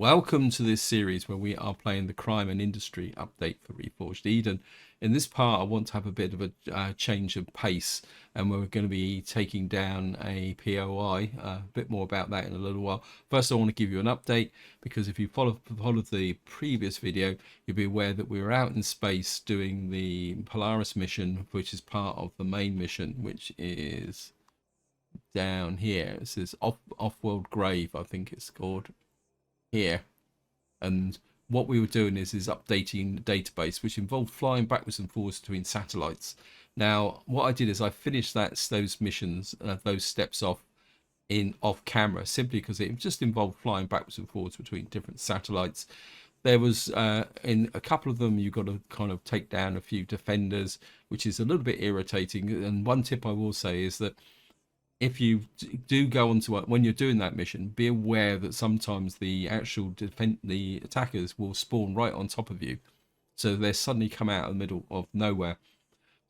Welcome to this series where we are playing the crime and industry update for Reforged Eden. In this part, I want to have a bit of a change of pace, and we're going to be taking down a POI. A bit more about that in a little while. First, I want to give you an update because if you followed the previous video, you'll be aware that we were out in space doing the Polaris mission, which is part of the main mission, which is down here. It says Off-World Grave, I think it's called. Here, and what we were doing is updating the database, which involved flying backwards and forwards between satellites. Now what I did is I finished those missions, those steps off camera, simply because it just involved flying backwards and forwards between different satellites. There was in a couple of them you've got to kind of take down a few defenders, which is a little bit irritating. And one tip I will say is that if you do go onto it when you're doing that mission, be aware that sometimes the attackers will spawn right on top of you, so they suddenly come out of the middle of nowhere.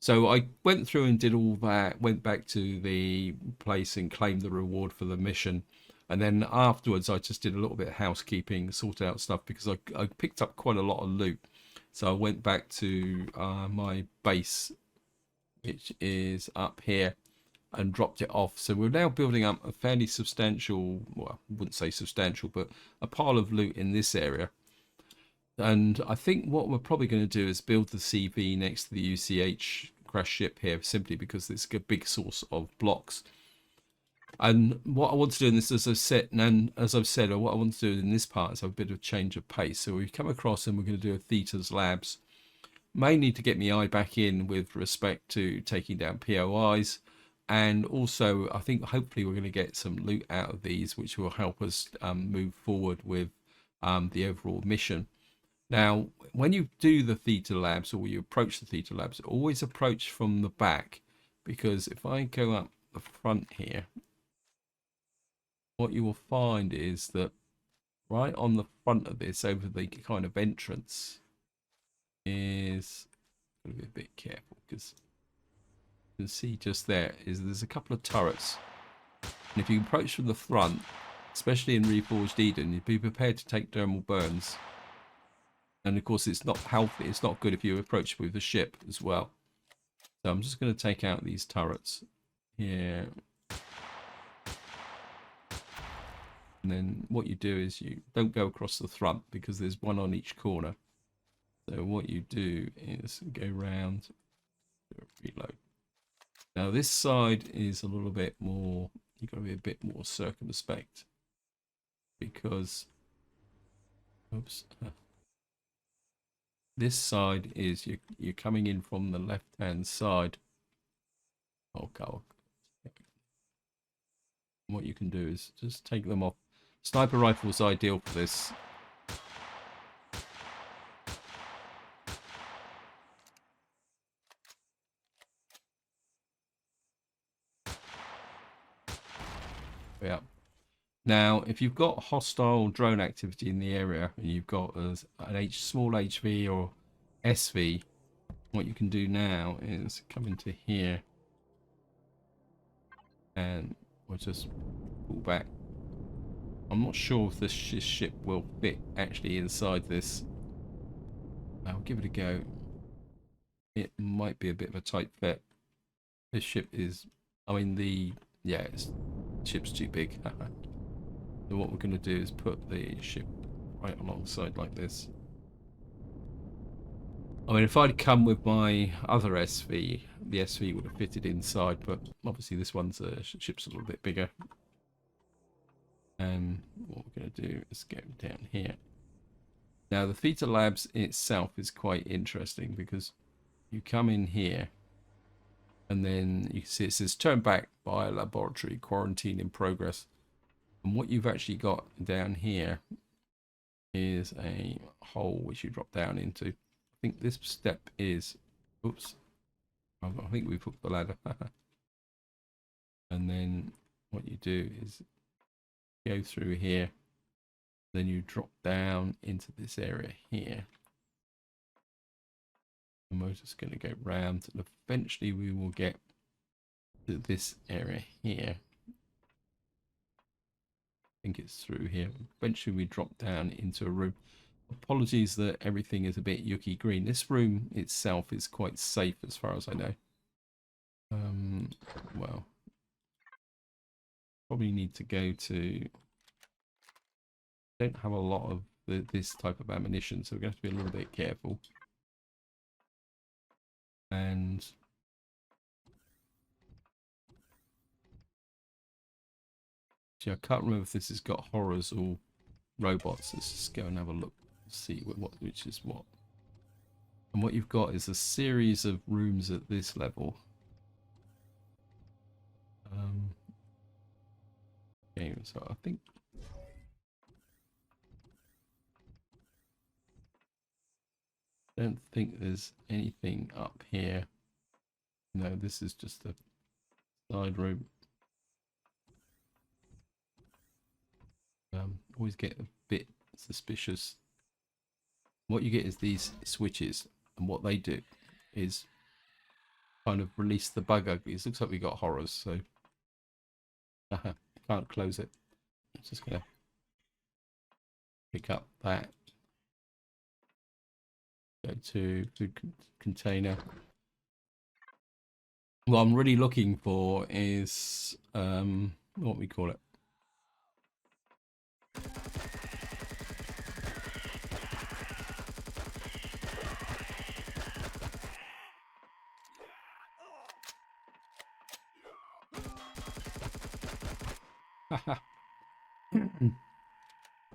So I went through and did all that, went back to the place and claimed the reward for the mission, and then afterwards I just did a little bit of housekeeping, sorted out stuff, because I picked up quite a lot of loot. So I went back to my base, which is up here, and dropped it off. So we're now building up a fairly substantial, well, I wouldn't say substantial, but a pile of loot in this area. And I think what we're probably going to do is build the CV next to the UCH crash ship here, simply because it's a big source of blocks. And what I want to do in this, as I've said, what I want to do in this part is have a bit of change of pace. So we come across and we're going to do a Theta's labs, mainly to get my eye back in with respect to taking down POIs. And also, I think hopefully we're going to get some loot out of these, which will help us move forward with the overall mission. Now, when you do the Theta labs, or you approach the Theta labs, always approach from the back, because if I go up the front here, what you will find is that right on the front of this, over the kind of entrance, is going to be a bit careful, because you can see just there's a couple of turrets, and if you approach from the front, especially in Reforged Eden, you'd be prepared to take thermal burns. And of course it's not healthy, it's not good if you approach with the ship as well. So I'm just going to take out these turrets here, and then what you do is you don't go across the front, because there's one on each corner. So what you do is go round, reload. Now this side is a little bit more, you've got to be a bit more circumspect, because this side is you're coming in from the left hand side. Okay. What you can do is just take them off. Sniper rifle is ideal for this. Yeah. Now, if you've got hostile drone activity in the area, and you've got an small HV or SV, what you can do now is come into here, and we'll just pull back. I'm not sure if this ship will fit actually inside this. I'll give it a go. It might be a bit of a tight fit. This ship is, I mean, ship's too big. So what we're going to do is put the ship right alongside like this. I mean, if I'd come with my other SV, the SV would have fitted inside, but obviously this ship's a little bit bigger. And what we're going to do is go down here. Now the Theta Labs itself is quite interesting, because you come in here, and then you can see it says turn back by laboratory, quarantine in progress. And what you've actually got down here is a hole which you drop down into. I think this step is, oops, I think we've hooked the ladder. And then what you do is go through here, then you drop down into this area here. And we're just going to go round, and eventually we will get to this area here. think it's through here. Eventually we drop down into a room. Apologies that everything is a bit yucky green. This room itself is quite safe as far as I know. Well, probably need to go to... Don't have a lot of this type of ammunition, so we're going to have to be a little bit careful. And see, I can't remember if this has got horrors or robots. Let's just go and have a look, see which is what. And what you've got is a series of rooms at this level. Okay, so I think don't think there's anything up here. No, this is just a side room. Always get a bit suspicious. What you get is these switches, and what they do is kind of release the bug uglies. Looks like we got horrors, so can't close it. I'm just gonna pick up that. Go to food container. What I'm really looking for is what we call it.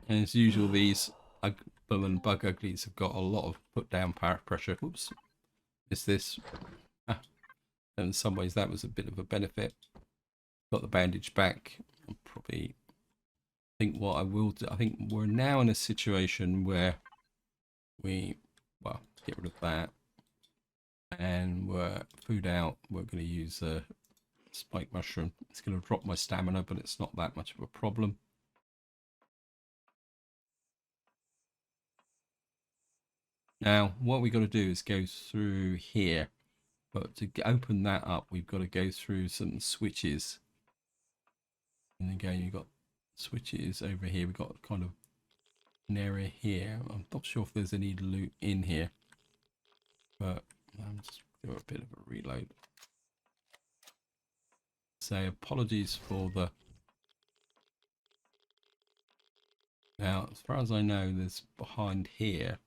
And as usual, these bug uglies have got a lot of put down power pressure. Oops, is this? And in some ways, that was a bit of a benefit. Got the bandage back. I'll probably think what I will do. I think we're now in a situation where we, well, get rid of that, and we're food out. We're going to use a spike mushroom. It's going to drop my stamina, but it's not that much of a problem. Now, what we've got to do is go through here, but to open that up, we've got to go through some switches. And again, you've got switches over here. We've got kind of an area here. I'm not sure if there's any loot in here, but I'm just do a bit of a reload. So apologies for the... Now, as far as I know, there's behind here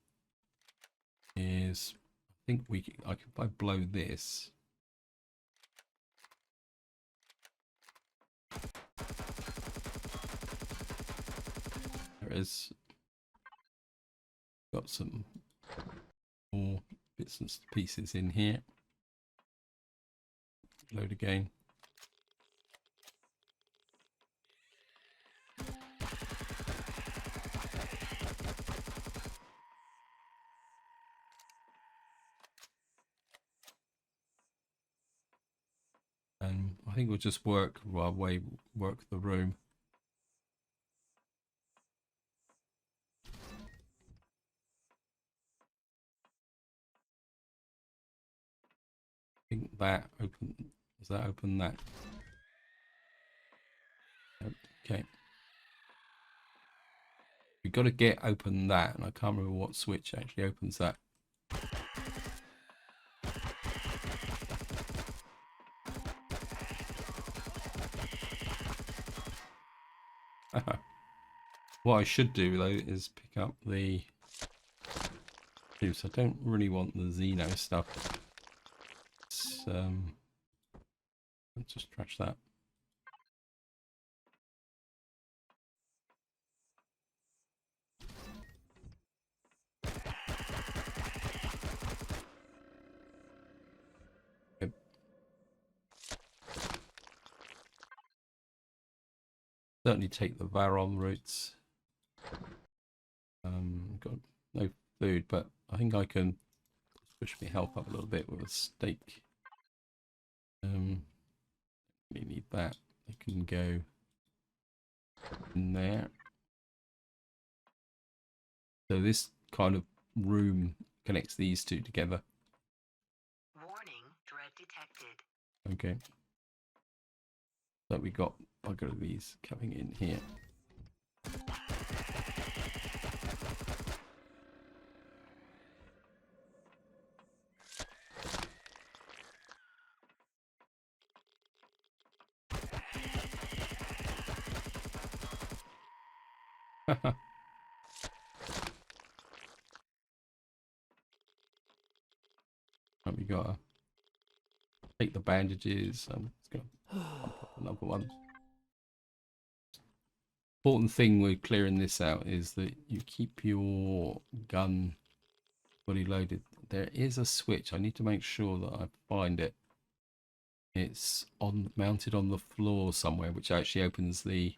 is, I think if I blow this, there is, got some more bits and pieces in here. Load again. And I think we'll just work our way, work the room. I think that open, does that open that? Okay. We've got to get open that, and I can't remember what switch actually opens that. What I should do though is pick up the juice. I don't really want the Xeno stuff. Let's just trash that. Good. Certainly take the Varon routes. Got no food, but I think I can push my health up a little bit with a steak. We need that. I can go in there. So this kind of room connects these two together. Warning, dread detected. Okay. So we got bugger of these coming in here. Right, we gotta take the bandages. Let's go pump up another one. Important thing with clearing this out is that you keep your gun fully loaded. There is a switch. I need to make sure that I find it. It's mounted on the floor somewhere, which actually opens the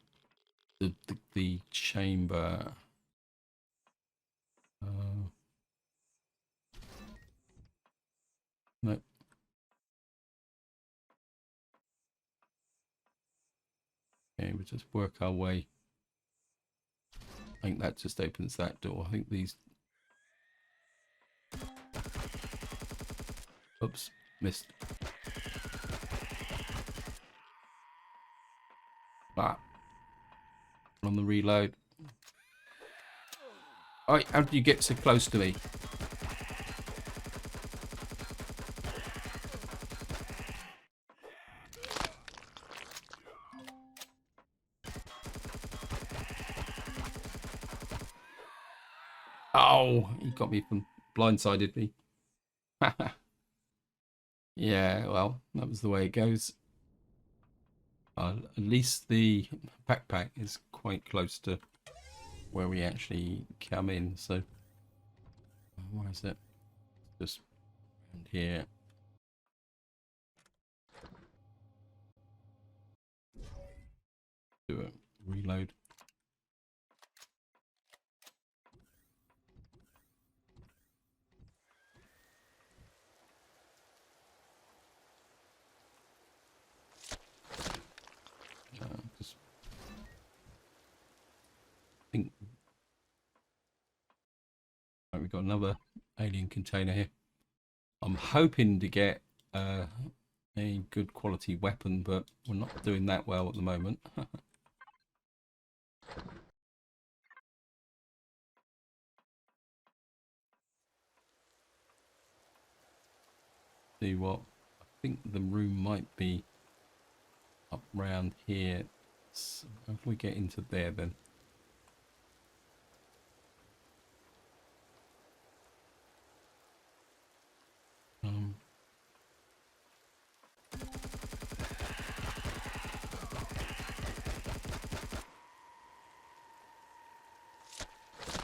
chamber. No. Okay, we'll just work our way. I think that just opens that door. I think these... Oops, missed. Ah. On the reload. Oh, how did you get so close to me? Oh, he got me from blindsided me. Yeah, well, that was the way it goes. At least the backpack is quite close to where we actually come in. So, where is it? Just around here. Do a reload. Just think. Right, we've got another alien container here. I'm hoping to get a good quality weapon, but we're not doing that well at the moment. See what? I think the room might be up round here. So how can we get into there then?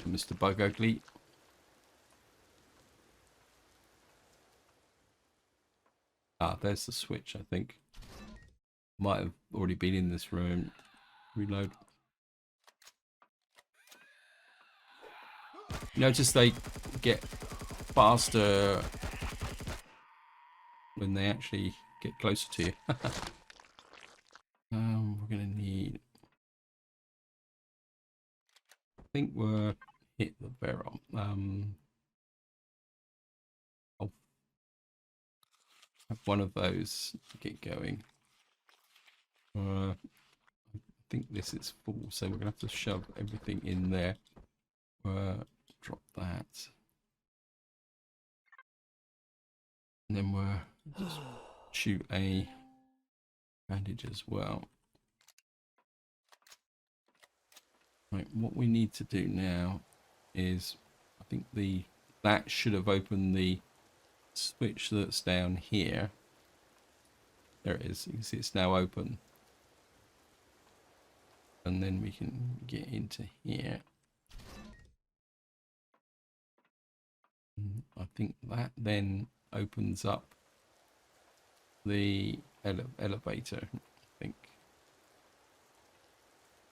Mr. Bug Ugly. Ah, there's the switch, I think. Might have already been in this room. Reload. Notice they get faster when they actually get closer to you. We're gonna need... I think we're hit the barrel. I'll have one of those to get going. I think this is full, so we're gonna have to shove everything in there. Drop that. And then we're just shoot a bandage as well. Right, what we need to do now is, I think that should have opened the switch that's down here. There it is. You can see it's now open. And then we can get into here. I think that then opens up the elevator, I think,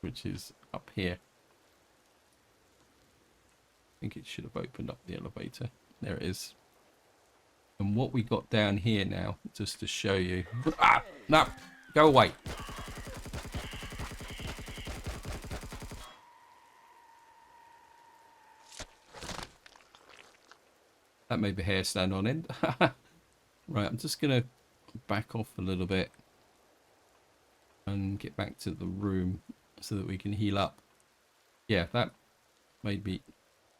which is up here. I think it should have opened up the elevator. There it is. And what we got down here now, just to show you. Ah, no, go away. That made the hair stand on end. Right, I'm just going to back off a little bit and get back to the room so that we can heal up. Yeah, that made me...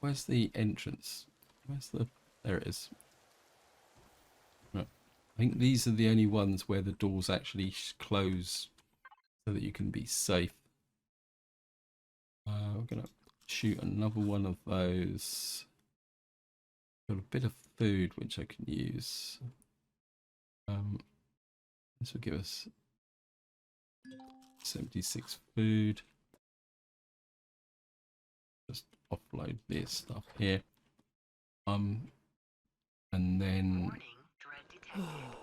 Where's the entrance? There it is. Right. I think these are the only ones where the doors actually close so that you can be safe. We're going to shoot another one of those. Got a bit of food which I can use. This will give us 76 food. Just offload this stuff here. And then Warning, dread detected.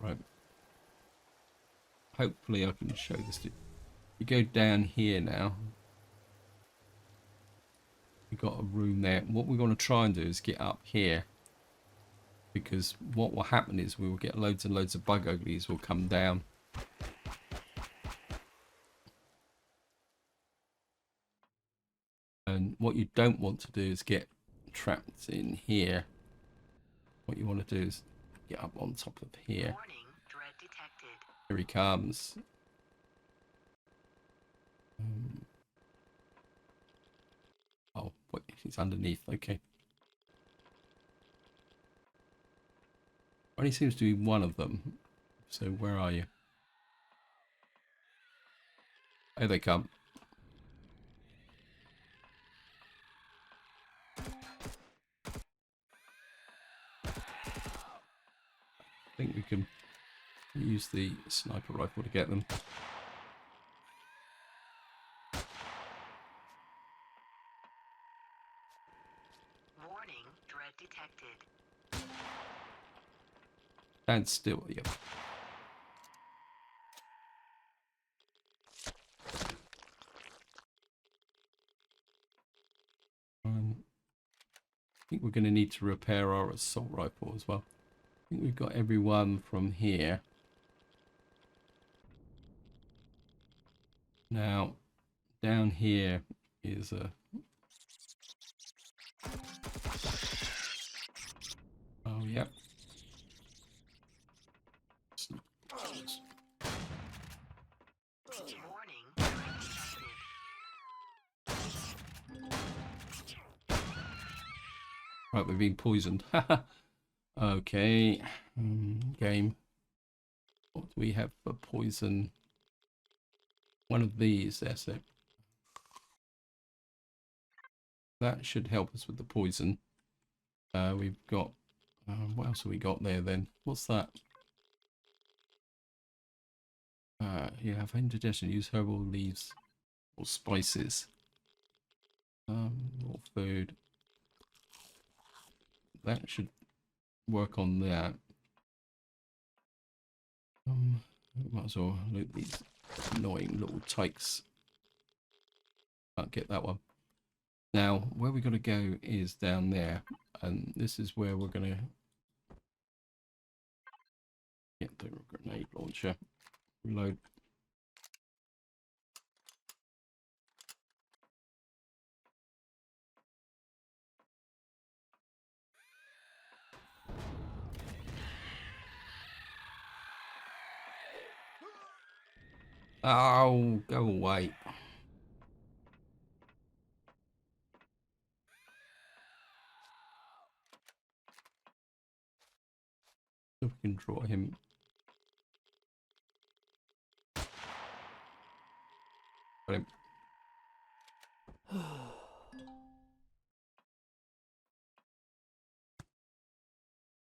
right. Hopefully I can show this to you. Go down here now. We've got a room there. What we're going to try and do is get up here, because what will happen is we will get loads and loads of bug uglies will come down. And what you don't want to do is get trapped in here. What you want to do is get up on top of here. Warning, dread detected. Here he comes. Oh, wait, he's underneath. Okay. Only seems to be one of them. So where are you? Here they come. I think we can use the sniper rifle to get them. Warning, dread detected. Stand still. Yep. I think we're going to need to repair our assault rifle as well. I think we've got everyone from here. Now, down here is a... Oh, yep. Warning, dread detected. Right, we've been poisoned. Okay. Game. What do we have for poison? One of these, that's it. That should help us with the poison. We've got... what else have we got there then? What's that? You have indigestion. Use herbal leaves or spices. More food. That should work on that. Might as well loot these annoying little tykes. Can't get that one. Now, where we're going to go is down there, and this is where we're going to get the grenade launcher. Reload. Oh, go away. If we can draw him. Got him.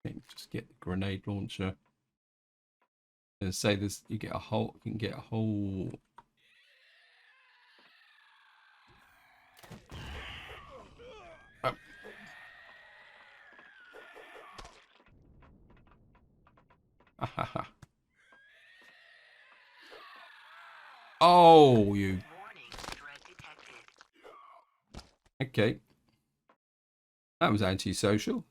Okay, just get the grenade launcher. And say this, you get a whole, you can get a whole. Oh. Oh, you. Warning, dread detected. Okay. That was antisocial.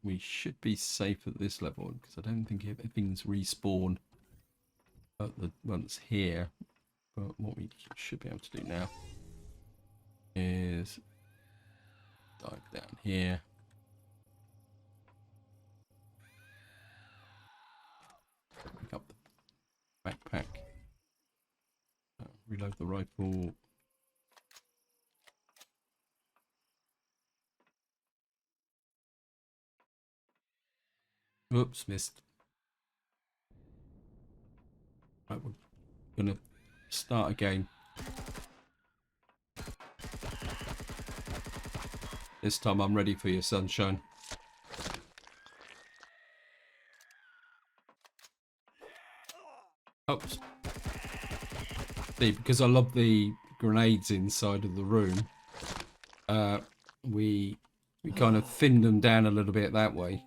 We should be safe at this level because I don't think everything's respawned at the once here. But what we should be able to do now is dive down here. Pick up the backpack. Reload the rifle. Whoops, missed. Right, we're gonna start again. This time I'm ready for you, sunshine. Oops. See, because I love the grenades inside of the room, we kind of thinned them down a little bit that way.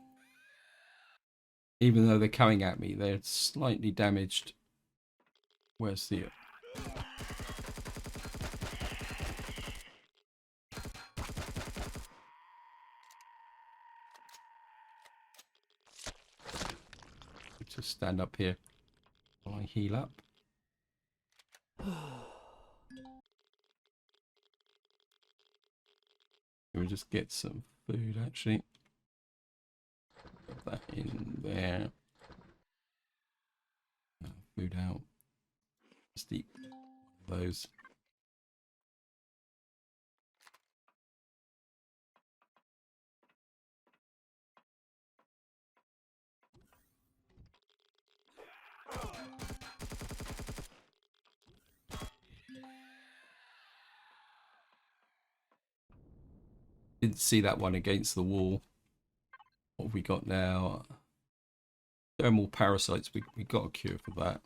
Even though they're coming at me, they're slightly damaged. Where's the... Just stand up here while I heal up. Let me just get some food, actually. Put that in there. Food out. Just eat one of those. Didn't see that one against the wall. What have we got now? Thermal parasites. We got a cure for that.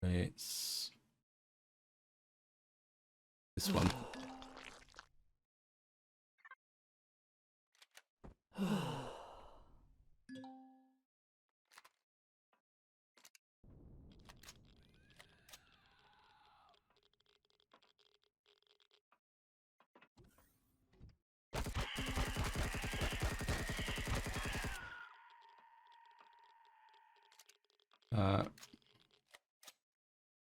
It's this one.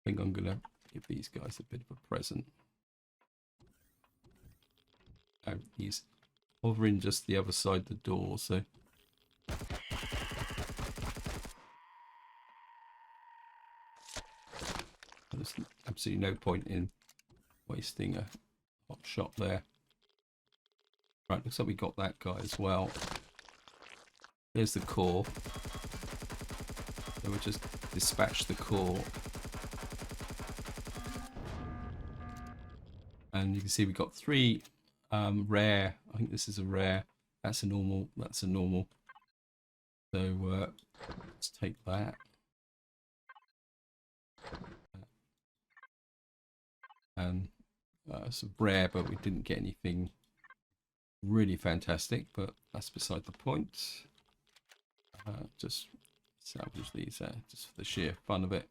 I think I'm gonna give these guys a bit of a present. Oh, he's hovering just the other side of the door, so there's absolutely no point in wasting a hot shot there. Right, looks like we got that guy as well. There's the core. So we'll just dispatch the core. And you can see we got 3 rare. I think this is a rare. That's a normal. That's a normal. So let's take that. And it's a rare, but we didn't get anything really fantastic, but that's beside the point. Just salvage these just for the sheer fun of it.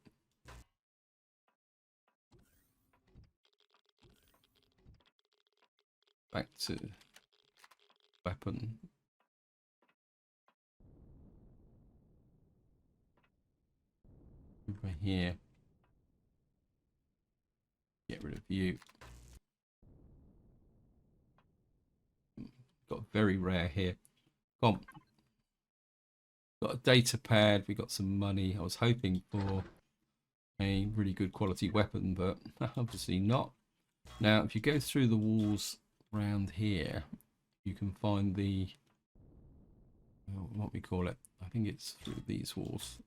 Back to weapon. Over here. Get rid of you. Got very rare here. Got a data pad. We got some money. I was hoping for a really good quality weapon, but obviously not. Now, if you go through the walls around here, you can find the what we call it. I think it's through these walls.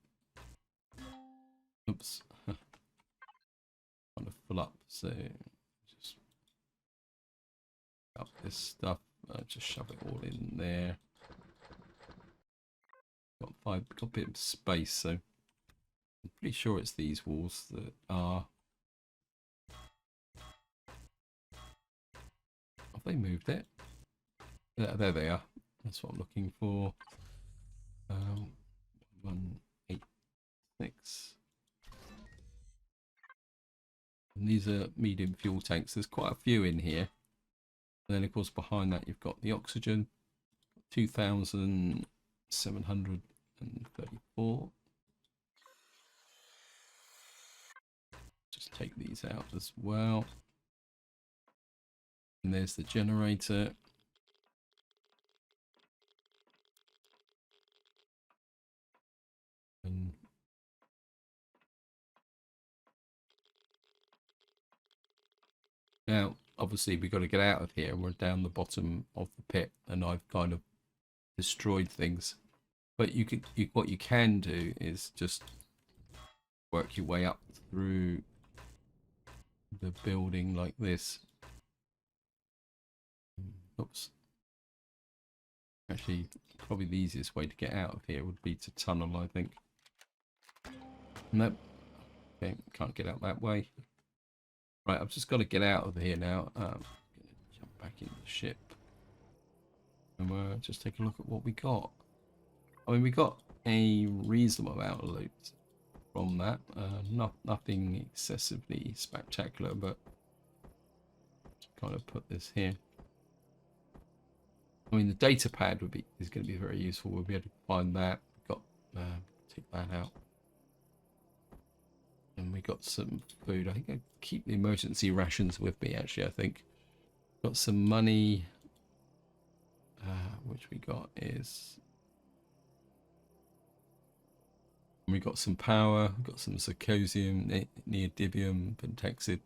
Oops. Trying to fill up, so just up this stuff. Just shove it all in there. Got a bit of space, so I'm pretty sure it's these walls that are. Have they moved it? Yeah, there they are. That's what I'm looking for. 186. And these are medium fuel tanks. There's quite a few in here. And then, of course, behind that, you've got the oxygen. 2,734. Just take these out as well. And there's the generator. And now, obviously, we've got to get out of here. We're down the bottom of the pit, and I've kind of destroyed things. But what you can do is just work your way up through the building like this. Oops. Actually, probably the easiest way to get out of here would be to tunnel, I think. Nope. Okay, can't get out that way. Right, I've just got to get out of here now. I'm going to jump back into the ship. And just take a look at what we got. I mean, we got a reasonable amount of loot from that. Nothing excessively spectacular, but kind of put this here. I mean, the data pad is going to be very useful. We'll be able to find that. We've got take that out, and we got some food. I think I keep the emergency rations with me. Actually, I think got some money. Which we got is we got some power. Got some zirconium, neodymium, pentexid.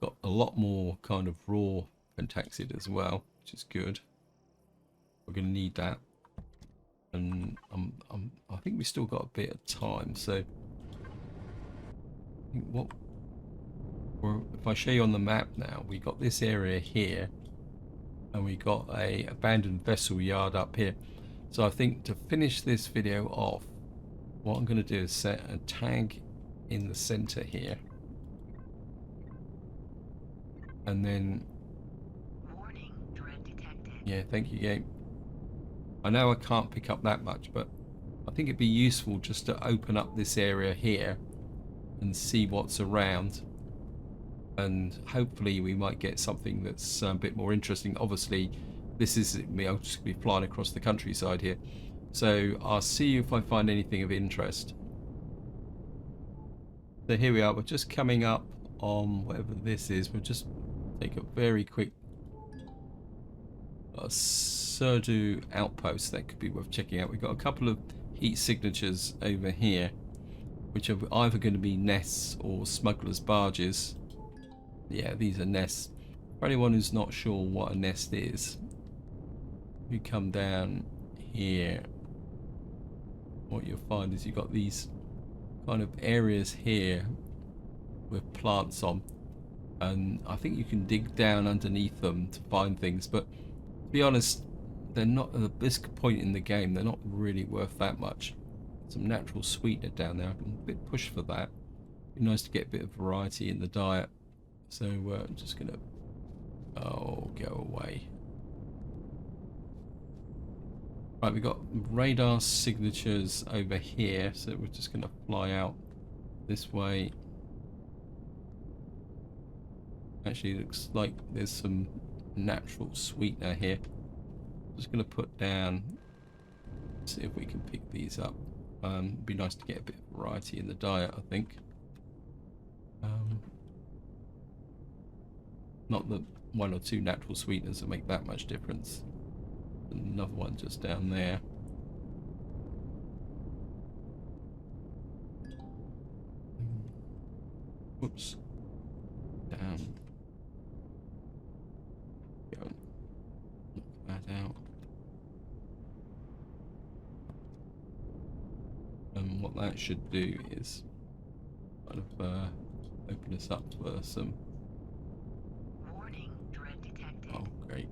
Got a lot more kind of raw pentexid as well, which is good. We're going to need that, and I think we still got a bit of time. So, I think if I show you on the map now, we got this area here, and we got a abandoned vessel yard up here. So I think to finish this video off, what I'm going to do is set a tag in the center here, and then. Warning, dread detected. Yeah, thank you, game. I know I can't pick up that much, but I think it'd be useful just to open up this area here and see what's around, and hopefully we might get something that's a bit more interesting. Obviously, this is me. I'll just be flying across the countryside here, so I'll see you if I find anything of interest. So here we are. We're just coming up on whatever this is. We'll just take a very quick Surdu outpost that could be worth checking out. We've got a couple of heat signatures over here, which are either going to be nests or smugglers' barges. Yeah, these are nests. For anyone who's not sure what a nest is, if you come down here, what you'll find is you've got these kind of areas here with plants on, and I think you can dig down underneath them to find things, but to be honest, they're not at this point in the game. They're not really worth that much. Some natural sweetener down there. I'm a bit pushed for that. Be nice to get a bit of variety in the diet. So I'm just gonna go away. Right, we've got radar signatures over here, so we're just gonna fly out this way. Actually, it looks like there's some natural sweetener here. Just going to put down, see if we can pick these up. It'd be nice to get a bit of variety in the diet, I think. Not that one or two natural sweeteners will make that much difference. Another one just down there. Whoops. Down. Go. Knock that out. And what that should do is kind of open us up for some. Warning, dread detected. Oh, great.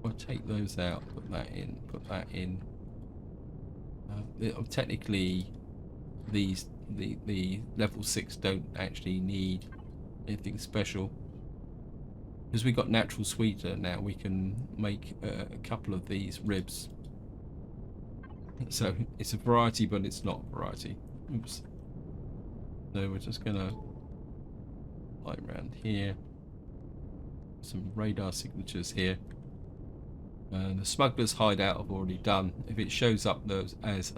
I'll take those out, put that in, put that in. Technically, the level 6 don't actually need anything special. Because we've got natural sweetener now, we can make a couple of these ribs. So it's a variety, but it's not a variety. Oops. So we're just gonna fly around here. Some radar signatures here. The smuggler's hideout I've already done. If it shows up as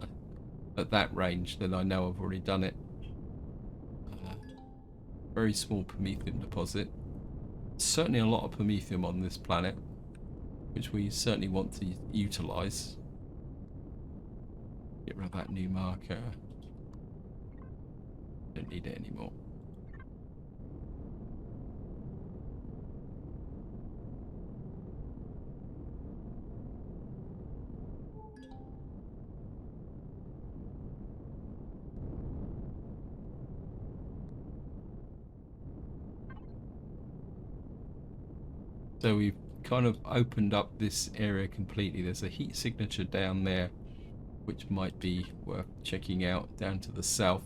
at that range, then I know I've already done it. Very small promethium deposit. Certainly a lot of promethium on this planet, which we certainly want to utilize. Get rid of that new marker. Don't need it anymore. So we've kind of opened up this area completely. There's a heat signature down there, which might be worth checking out down to the south.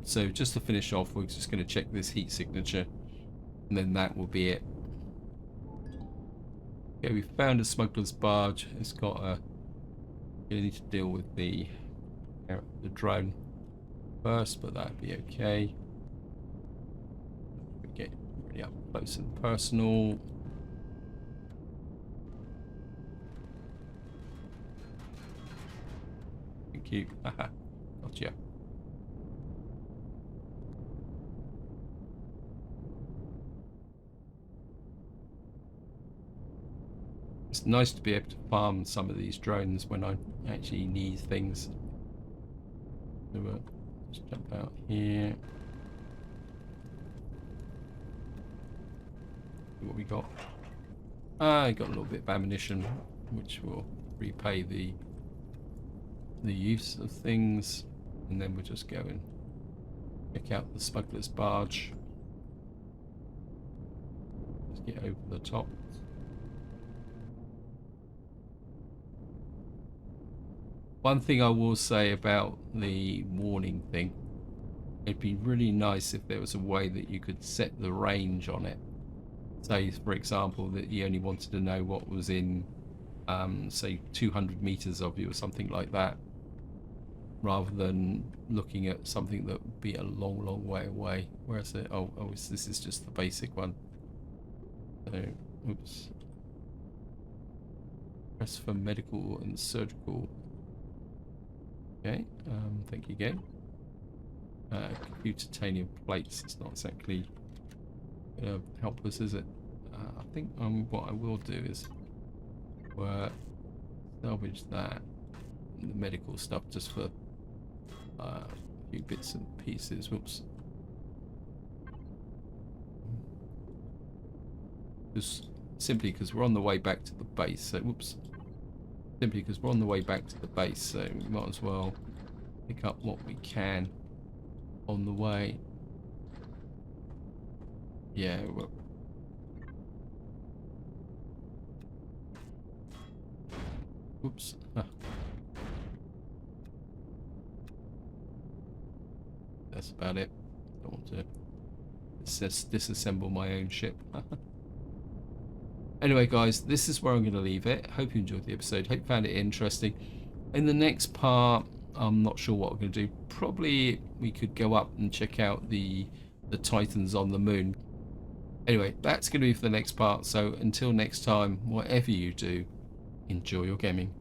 So just to finish off, we're just going to check this heat signature, and then that will be it. Okay, we found a smuggler's barge. It's got a... You need to deal with the drone first, but that'd be okay. We get really up close and personal. Thank you. Haha, gotcha. It's nice to be able to farm some of these drones when I actually need things. So just jump out here. See what we got. I got a little bit of ammunition, which will repay the use of things, and then we'll just go and check out the smuggler's barge. Let's get over the top. One thing I will say about the warning thing, it'd be really nice if there was a way that you could set the range on it. Say, for example, that you only wanted to know what was in, say, 200 meters of you or something like that, rather than looking at something that would be a long, long way away. Whereas, this is just the basic one. So, oops. Press for medical and surgical. Okay, thank you again. Titanium plates, it's not exactly gonna help us, is it? I think what I will do is salvage that, and the medical stuff, just for a few bits and pieces. Whoops. Just simply because we're on the way back to the base, so whoops. Simply because we're on the way back to the base, so we might as well pick up what we can on the way. Yeah, well. Oops. That's about it. Don't want to disassemble my own ship. Anyway, guys, this is where I'm going to leave it. Hope you enjoyed the episode. Hope you found it interesting. In the next part, I'm not sure what we're going to do. Probably we could go up and check out the Titans on the moon. Anyway, that's going to be for the next part. So until next time, whatever you do, enjoy your gaming.